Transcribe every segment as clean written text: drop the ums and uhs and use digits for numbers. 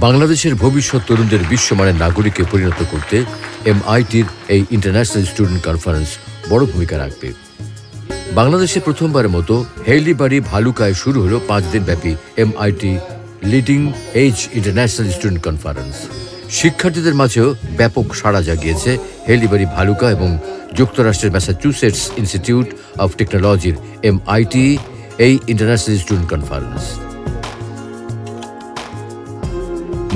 বাংলাদেশের ভবিষ্যৎ তরুণদের বিশ্বমানের নাগরিকে পরিণত করতে MITর এই ইন্টারন্যাশনাল স্টুডেন্ট কনফারেন্স বড় ভূমিকা রাখবে। বাংলাদেশে প্রথমবারের মতো হেলিবাড়ি ভালুকায় শুরু হলো 5 দিনব্যাপী MIT leading edge international student conference. শিক্ষার্থীদের মাঝেও ব্যাপক সাড়া জাগিয়েছে হেলিবাড়ি ভালুকা এবং যুক্তরাষ্ট্রের ম্যাসাচুসেটস ইনস্টিটিউট অব টেকনোলজির MIT এই ইন্টারন্যাশনাল স্টুডেন্ট কনফারেন্স।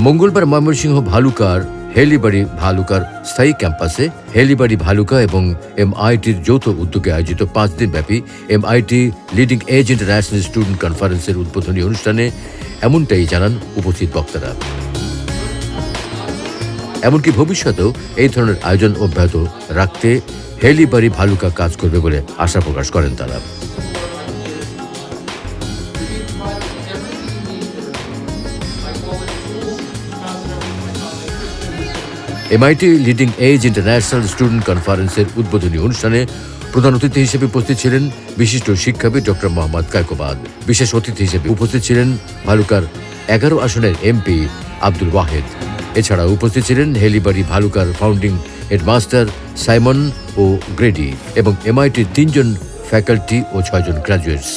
মঙ্গলবার ময়মনসিংহ ভালুকার হেলিবাড়ি ভালুকার স্থায়ী ক্যাম্পাসে হেলিবাড়ি ভালুকা এবং MITর যৌথ উদ্যোগে আয়োজিত 5 দিনব্যাপী MIT leading edge international student কনফারেন্সের উদ্বোধনী অনুষ্ঠানে এমনটাই জানান উপস্থিত বক্তারা। এমনকি ভবিষ্যতেও এই ধরনের আয়োজন অব্যাহত রাখতে হেলিবাড়ি ভালুকা কাজ করবে বলে আশা প্রকাশ করেন তারা। MIT leading edge international student কনফারেন্সের উদ্বোধনী অনুষ্ঠানে প্রধান অতিথি হিসেবে উপস্থিত ছিলেন বিশিষ্ট শিক্ষাবিদ ডক্টর মোহাম্মদ কায়কোবাদ। বিশেষ অতিথি হিসেবে উপস্থিত ছিলেন ভালুকার 11 আসনের MP আব্দুল ওয়াহেদ। এছাড়া উপস্থিত ছিলেন হেলিবাড়ি ভালুকার ফাউন্ডিং হেডমাস্টার সাইমন ও গ্রেডি এবং MITর 3 জন ফ্যাকাল্টি ও 6 জন গ্র্যাজুয়েটস।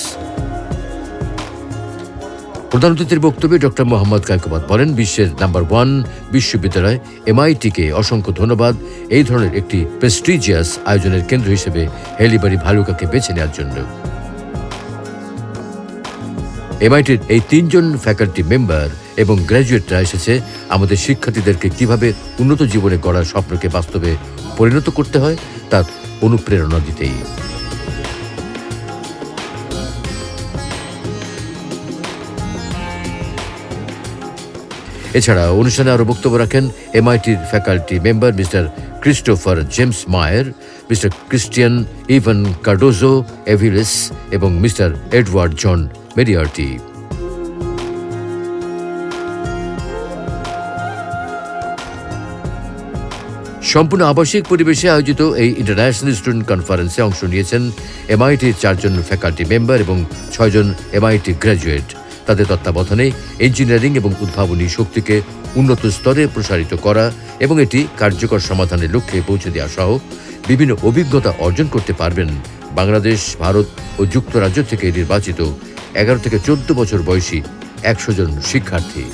প্রধান অতিথির বক্তব্যে ডক্টর মোহাম্মদ কায়কোবাদ বলেন, বিশ্বের নাম্বার 1 বিশ্ববিদ্যালয় MITকে অসংখ্য ধন্যবাদ এই ধরনের একটি প্রেস্টিজিয়াস আয়োজনের কেন্দ্র হিসেবে হেলিবাড়ি ভালুকাকে বেছে নেওয়ার জন্য। MITর এই 3 জন ফ্যাকাল্টি মেম্বার এবং গ্র্যাজুয়েটরা এসেছে আমাদের শিক্ষার্থীদেরকে কিভাবে উন্নত জীবনে গড়ার স্বপ্নকে বাস্তবে পরিণত করতে হয় তার অনুপ্রেরণা দিতেই। এছাড়া অনুষ্ঠানে আরও বক্তব্য রাখেন MITর faculty member Mister Christopher James Mayer, Mister Christian Ivan Cardozo Aviles এবং মিস্টার এডওয়ার্ড জন মেরিয়ার্টি। সম্পূর্ণ আবাসিক পরিবেশে আয়োজিত এই ইন্টারন্যাশনাল স্টুডেন্ট কনফারেন্সে অংশ নিয়েছেন MITর 4 জন ফ্যাকাল্টি মেম্বার এবং 6 জন MIT গ্র্যাজুয়েট। তাদের তত্ত্বাবধানে ইঞ্জিনিয়ারিং এবং উদ্ভাবনী শক্তিকে উন্নত স্তরে প্রসারিত করা এবং এটি কার্যকর সমাধানের লক্ষ্যে পৌঁছে দেওয়া সহ বিভিন্ন অভিজ্ঞতা অর্জন করতে পারবেন বাংলাদেশ, ভারত ও যুক্তরাজ্য থেকে নির্বাচিত 11 থেকে 14 বছর বয়সী 100 জন শিক্ষার্থী।